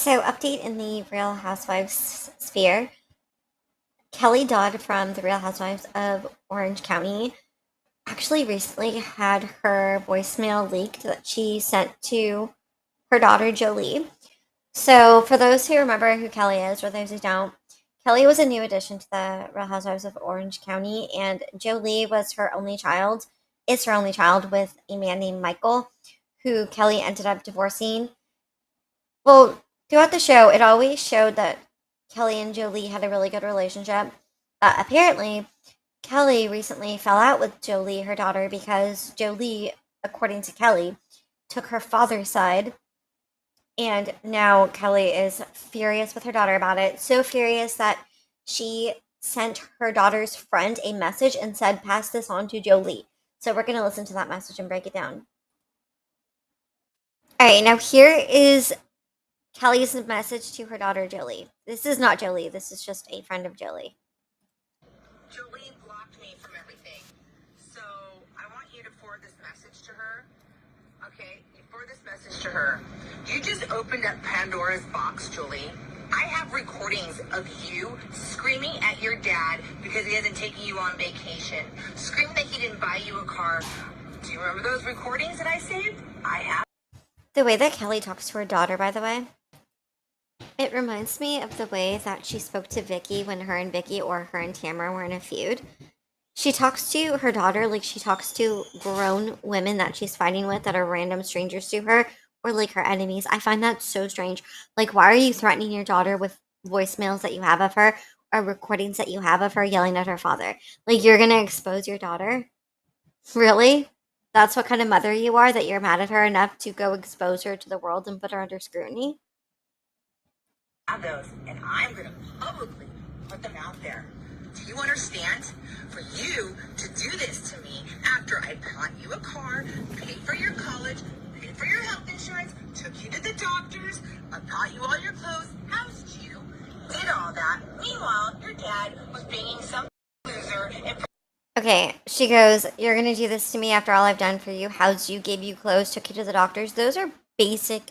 So, update in the Real Housewives sphere. Kelly Dodd from the Real Housewives of Orange County actually recently had her voicemail leaked that she sent to her daughter Jolie. So, for those who remember who Kelly is, or those who don't, Kelly was a new addition to the Real Housewives of Orange County, and Jolie was her only child, is her only child with a man named Michael, who Kelly ended up divorcing. Well, throughout the show, it always showed that Kelly and Jolie had a really good relationship. Apparently, Kelly recently fell out with Jolie, her daughter, because Jolie, according to Kelly, took her father's side. And now Kelly is furious with her daughter about it. So furious that she sent her daughter's friend a message and said, pass this on to Jolie. So we're going to listen to that message and break it down. All right, now here is Kelly's message to her daughter Jolie. This is not Jolie. This is just a friend of Jolie. Jolie blocked me from everything. So I want you to forward this message to her. Okay? You forward this message to her. You just opened up Pandora's box, Jolie. I have recordings of you screaming at your dad because he hasn't taken you on vacation. Screaming that he didn't buy you a car. Do you remember those recordings that I saved? I have. The way that Kelly talks to her daughter, by the way, it reminds me of the way that she spoke to Vicky when her and Vicky or her and Tamara were in a feud. She talks to her daughter like she talks to grown women that she's fighting with that are random strangers to her or like her enemies. I find that so strange. Like, why are you threatening your daughter with voicemails that you have of her or recordings that you have of her yelling at her father? Like, you're going to expose your daughter? Really? That's what kind of mother you are, that you're mad at her enough to go expose her to the world and put her under scrutiny? Have those, and I'm going to publicly put them out there. Do you understand? For you to do this to me after I bought you a car, paid for your college, paid for your health insurance, took you to the doctors, I bought you all your clothes, housed you, did all that. Meanwhile, your dad was banging some loser and Okay, she goes, you're going to do this to me after all I've done for you, housed you, gave you clothes, took you to the doctors. Those are basic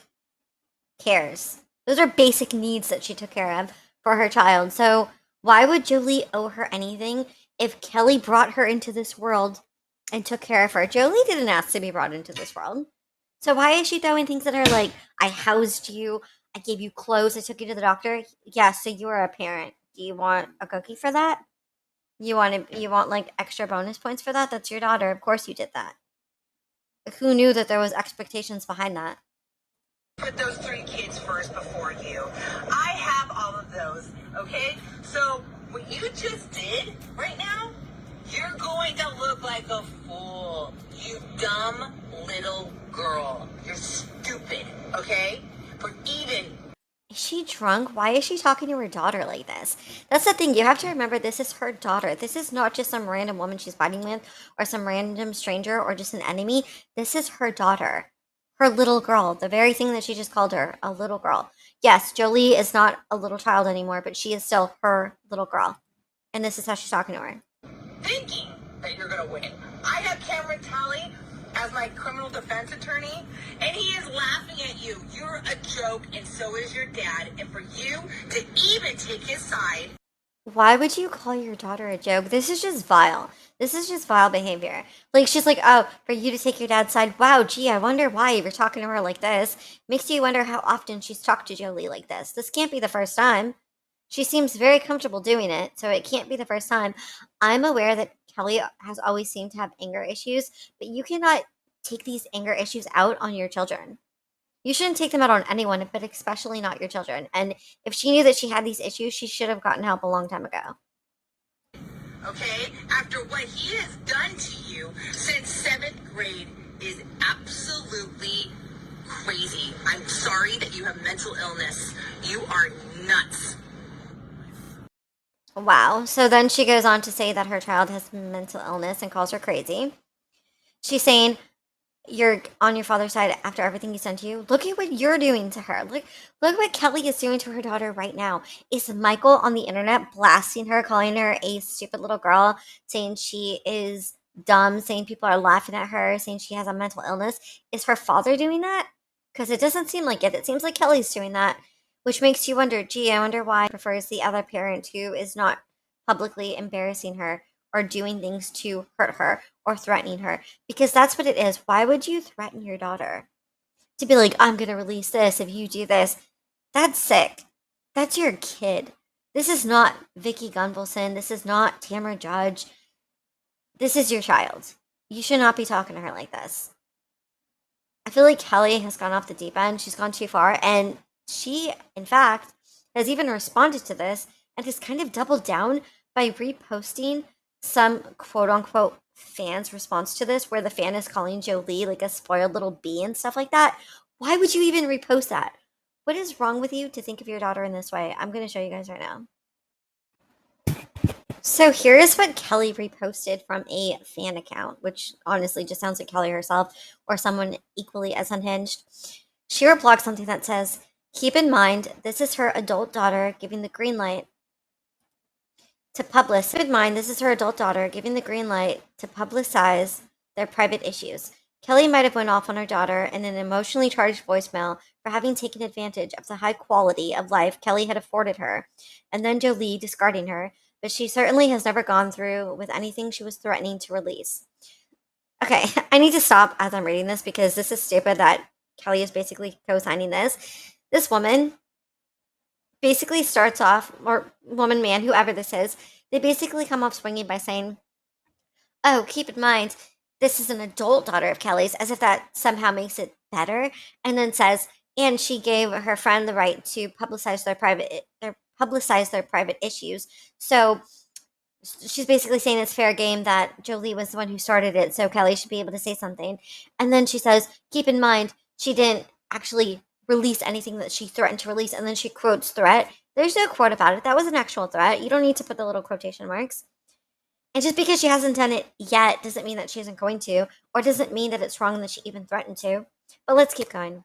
cares. Those are basic needs that she took care of for her child. So why would Jolie owe her anything if Kelly brought her into this world and took care of her? Jolie didn't ask to be brought into this world. So why is she throwing things at her like, I housed you, I gave you clothes, I took you to the doctor? Yeah, so you are a parent. Do you want a cookie for that? You want like extra bonus points for that? That's your daughter. Of course you did that. Who knew that there was expectations behind that? put those three kids first before you. I have all of those, okay? So what you just did right now, you're going to look like a fool. You dumb little girl. You're stupid, okay? For even Is she drunk? Why is she talking to her daughter like this? That's the thing. You have to remember this is her daughter. This is not just some random woman she's fighting with or some random stranger or just an enemy. This is her daughter. Her little girl. The very thing that she just called her, a little girl. Yes, Jolie is not a little child anymore, but she is still her little girl. And this is how she's talking to her. thinking that you're going to win. I have Cameron Talley as my criminal defense attorney, and he is laughing at you. You're a joke, and so is your dad. And for you to even take his side. Why would you call your daughter a joke? This is just vile. This is just vile behavior. Like, she's like, oh, for you to take your dad's side. Wow, gee, I wonder why you're talking to her like this. Makes you wonder how often she's talked to Jolie like this. This can't be the first time. She seems very comfortable doing it, so it can't be the first time. I'm aware that Kelly has always seemed to have anger issues, but you cannot take these anger issues out on your children. You shouldn't take them out on anyone, but especially not your children. And if she knew that she had these issues, she should have gotten help a long time ago. Okay? After what he has done to you since seventh grade is absolutely crazy. I'm sorry that you have mental illness. You are nuts. Wow. So then she goes on to say that her child has mental illness and calls her crazy. She's saying, you're on your father's side after everything he sent to you. Look at what you're doing to her. Look what Kelly is doing to her daughter right now. Is Michael on the internet blasting her, calling her a stupid little girl, saying she is dumb, saying people are laughing at her, saying she has a mental illness? Is her father doing that? Because it doesn't seem like it. It seems like Kelly's doing that. which makes you wonder, gee, I wonder why she prefers the other parent who is not publicly embarrassing her or doing things to hurt her or threatening her. Because that's what it is. Why would you threaten your daughter? To be like, I'm going to release this if you do this. That's sick. That's your kid. This is not Vicky Gunvalson. This is not Tamara Judge. This is your child. You should not be talking to her like this. I feel like Kelly has gone off the deep end. She's gone too far. And she, in fact, has even responded to this and has kind of doubled down by reposting some quote unquote fans' response to this, where the fan is calling Jolie like a spoiled little bee and stuff like that. Why would you even repost that? What is wrong with you to think of your daughter in this way? I'm going to show you guys right now. So here is what Kelly reposted from a fan account, which honestly just sounds like Kelly herself or someone equally as unhinged. She reblogged something that says, keep in mind, this is her adult daughter giving the green light to publish. Keep in mind, this is her adult daughter giving the green light to publicize their private issues. Kelly might have went off on her daughter in an emotionally charged voicemail for having taken advantage of the high quality of life Kelly had afforded her, and then Jolie discarding her, but she certainly has never gone through with anything she was threatening to release. Okay, I need to stop as I'm reading this because this is stupid that Kelly is basically co-signing this. This woman basically starts off, or woman, man, whoever this is, they basically come off swinging by saying, oh, keep in mind, this is an adult daughter of Kelly's, as if that somehow makes it better, and then says, and she gave her friend the right to publicize their private issues. So she's basically saying it's fair game that Jolie was the one who started it, so Kelly should be able to say something. And then she says, keep in mind, she didn't actually release anything that she threatened to release, and then she quotes threat. There's no quote about it. That was an actual threat. You don't need to put the little quotation marks. And just because she hasn't done it yet doesn't mean that she isn't going to, or doesn't mean that it's wrong that she even threatened to. But let's keep going.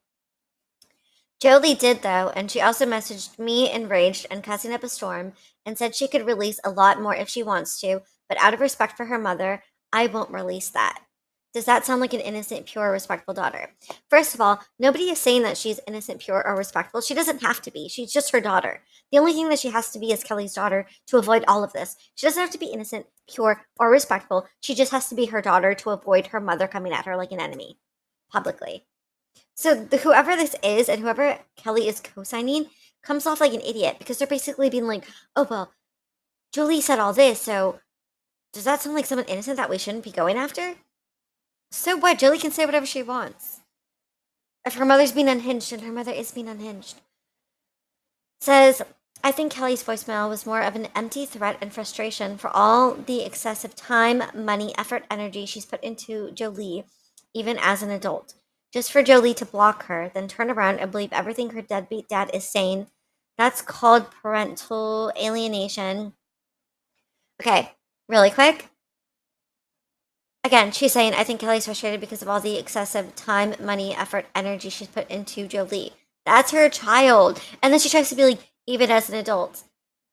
Jolie did, though, and she also messaged me enraged and cussing up a storm and said she could release a lot more if she wants to, but out of respect for her mother, I won't release that. Does that sound like an innocent, pure, respectful daughter? First of all, nobody is saying that she's innocent, pure, or respectful. She doesn't have to be. She's just her daughter. The only thing that she has to be is Kelly's daughter to avoid all of this. She doesn't have to be innocent, pure, or respectful. She just has to be her daughter to avoid her mother coming at her like an enemy publicly. So whoever this is and whoever Kelly is co-signing comes off like an idiot because they're basically being like, oh, well, Jolie said all this, so does that sound like someone innocent that we shouldn't be going after? So what? Jolie can say whatever she wants. If her mother's being unhinged, and her mother is being unhinged. Says, I think Kelly's voicemail was more of an empty threat and frustration for all the excessive time, money, effort, energy she's put into Jolie, even as an adult. Just for Jolie to block her, then turn around and believe everything her deadbeat dad is saying. That's called parental alienation. Okay, really quick. Again, she's saying, I think Kelly's frustrated because of all the excessive time, money, effort, energy she's put into Jolie. That's her child. And then she tries to be like, even as an adult.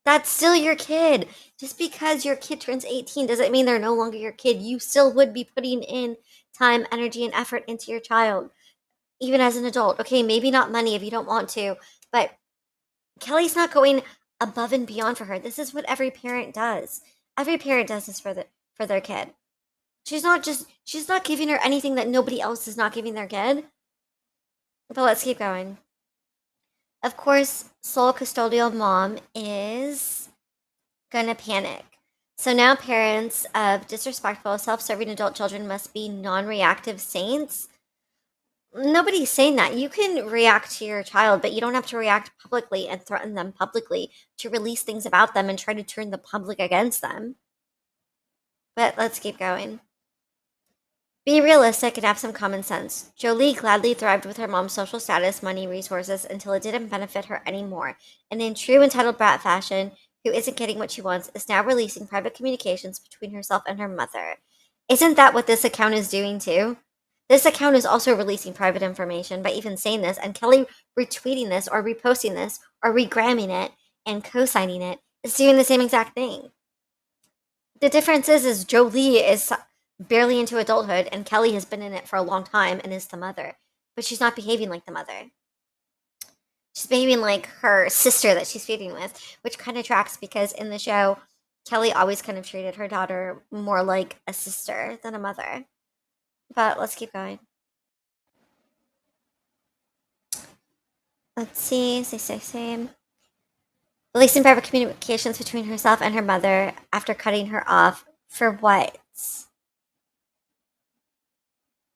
That's still your kid. Just because your kid turns 18 doesn't mean they're no longer your kid. You still would be putting in time, energy, and effort into your child, even as an adult. Okay, maybe not money if you don't want to, but Kelly's not going above and beyond for her. This is what every parent does. Every parent does this for their kid. She's not giving her anything that nobody else is not giving their kid. But let's keep going. Of course, sole custodial mom is gonna panic. So now parents of disrespectful, self-serving adult children must be non-reactive saints. Nobody's saying that. You can react to your child, but you don't have to react publicly and threaten them publicly to release things about them and try to turn the public against them. But let's keep going. Be realistic and have some common sense. Jolie gladly thrived with her mom's social status, money, resources until it didn't benefit her anymore. And in true entitled brat fashion, who isn't getting what she wants, is now releasing private communications between herself and her mother. Isn't that what this account is doing too? This account is also releasing private information by even saying this, and Kelly retweeting this or reposting this or regramming it and co-signing it is doing the same exact thing. The difference is Jolie is barely into adulthood, and Kelly has been in it for a long time and is the mother. But she's not behaving like the mother. She's behaving like her sister that she's feuding with, which kind of tracks because in the show, Kelly always kind of treated her daughter more like a sister than a mother. But let's keep going. Let's see. Same. Releasing private communications between herself and her mother after cutting her off. For what?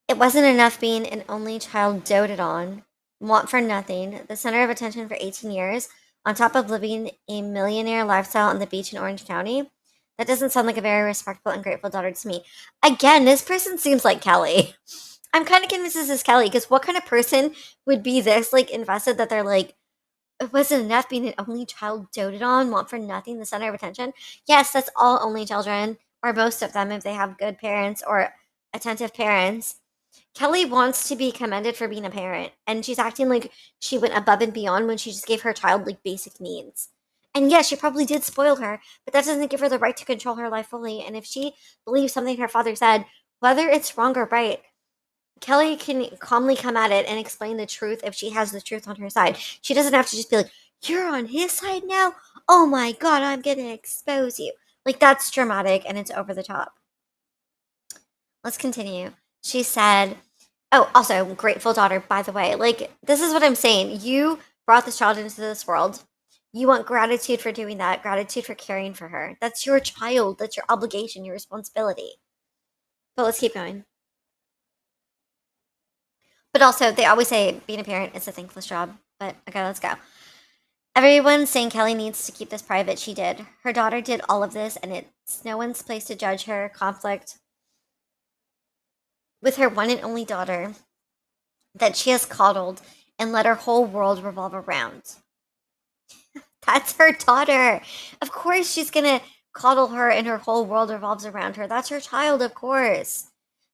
It wasn't enough being an only child doted on, want for nothing, the center of attention for 18 years, on top of living a millionaire lifestyle on the beach in Orange County. That doesn't sound like a very respectful and grateful daughter to me. Again, this person seems like Kelly. I'm kind of convinced this is Kelly because what kind of person would be this like invested that they're like, it wasn't enough being an only child doted on, want for nothing, the center of attention? Yes, that's all only children, or most of them if they have good parents or attentive parents. Kelly wants to be commended for being a parent, and she's acting like she went above and beyond when she just gave her child like basic needs. And yes, she probably did spoil her, but that doesn't give her the right to control her life fully. And if she believes something her father said, whether it's wrong or right, Kelly can calmly come at it and explain the truth if she has the truth on her side. She doesn't have to just be like, "You're on his side now? Oh my god, I'm gonna expose you." Like, that's dramatic and it's over the top. Let's continue. She said, oh, also, grateful daughter, by the way. Like, this is what I'm saying. You brought this child into this world. You want gratitude for doing that, gratitude for caring for her. That's your child. That's your obligation, your responsibility. But let's keep going. But also, they always say being a parent is a thankless job. But okay, let's go. Everyone's saying Kelly needs to keep this private. She did. Her daughter did all of this, and it's no one's place to judge her conflict with her one and only daughter that she has coddled and let her whole world revolve around. That's her daughter. Of course, she's gonna coddle her, and her whole world revolves around her. That's her child, of course.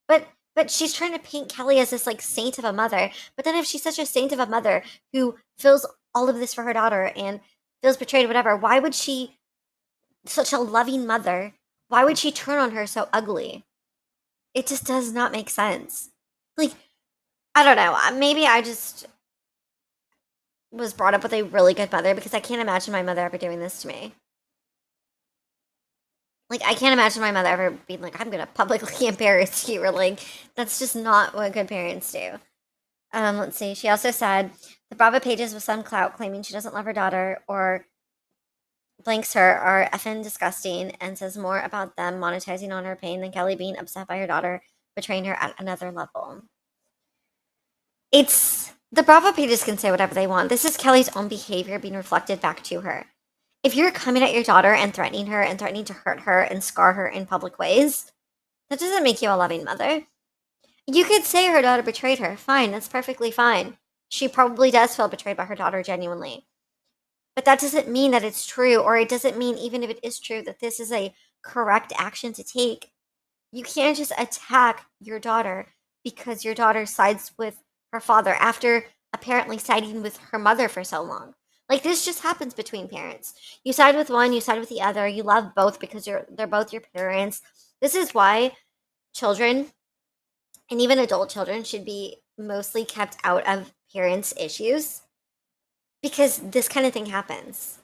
But but she's trying to paint Kelly as this like saint of a mother. But then if she's such a saint of a mother who feels all of this for her daughter and feels betrayed, whatever, why would she, such a loving mother, why would she turn on her so ugly? It just does not make sense. Like, I don't know. Maybe I just was brought up with a really good mother because I can't imagine my mother ever doing this to me. Like, I can't imagine my mother ever being like, I'm gonna publicly embarrass you, or like, that's just not what good parents do. Let's see. She also said the Bravo pages with some clout claiming she doesn't love her daughter or blanks her are effing disgusting and says more about them monetizing on her pain than Kelly being upset by her daughter betraying her at another level. It's the Bravo pages can say whatever they want. This is Kelly's own behavior being reflected back to her. If you're coming at your daughter and threatening her and threatening to hurt her and scar her in public ways, that doesn't make you a loving mother. You could say her daughter betrayed her. Fine, that's perfectly fine. She probably does feel betrayed by her daughter genuinely. But that doesn't mean that it's true, or it doesn't mean, even if it is true, that this is a correct action to take. You can't just attack your daughter because your daughter sides with her father after apparently siding with her mother for so long. Like, this just happens between parents. You side with one, you side with the other. You love both because they're both your parents. This is why children and even adult children should be mostly kept out of parents' issues because this kind of thing happens.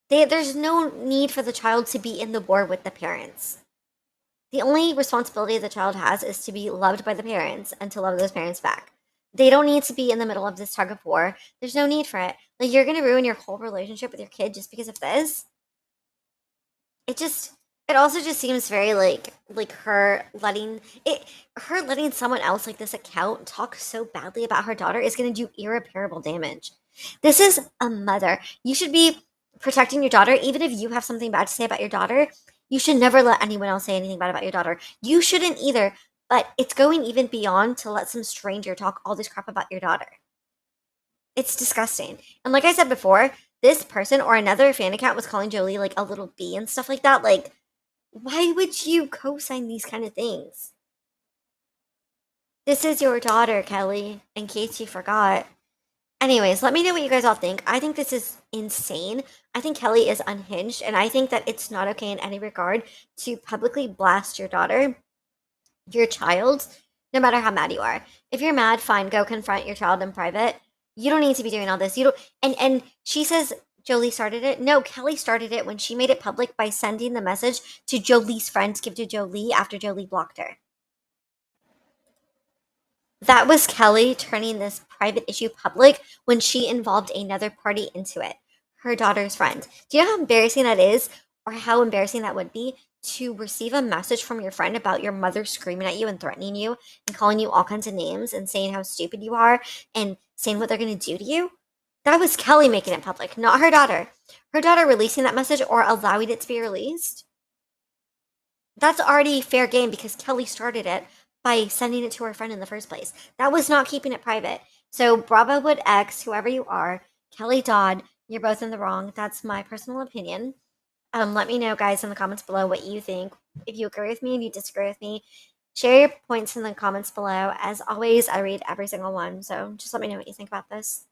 There's no need for the child to be in the war with the parents. The only responsibility the child has is to be loved by the parents and to love those parents back. They don't need to be in the middle of this tug of war. There's no need for it. Like, you're gonna ruin your whole relationship with your kid just because of this. It just, it also just seems very like her letting someone else like this account talk so badly about her daughter is gonna do irreparable damage. This is a mother. You should be protecting your daughter, even if you have something bad to say about your daughter. You should never let anyone else say anything bad about your daughter. You shouldn't either, but it's going even beyond to let some stranger talk all this crap about your daughter. It's disgusting. And like I said before, this person or another fan account was calling Jolie like a little bee and stuff like that. Like, why would you co-sign these kind of things? This is your daughter, Kelly, in case you forgot. Anyways, let me know what you guys all think. I think this is insane. I think Kelly is unhinged, and I think that it's not okay in any regard to publicly blast your daughter, your child, no matter how mad you are. If you're mad, fine, go confront your child in private. You don't need to be doing all this. You don't. And she says Jolie started it. No, Kelly started it when she made it public by sending the message to Jolie's friend to give to Jolie after Jolie blocked her. That was Kelly turning this private issue public when she involved another party into it, her daughter's friend. Do you know how embarrassing that is, or how embarrassing that would be to receive a message from your friend about your mother screaming at you and threatening you and calling you all kinds of names and saying how stupid you are and saying what they're going to do to you? That was Kelly making it public, not her daughter. Her daughter releasing that message or allowing it to be released, that's already fair game because Kelly started it by sending it to her friend in the first place. That was not keeping it private. So Bravo Wood X, whoever you are, Kelly Dodd, you're both in the wrong. That's my personal opinion. Let me know, guys, in the comments below what you think. If you agree with me, if you disagree with me, share your points in the comments below. As always, I read every single one. So just let me know what you think about this.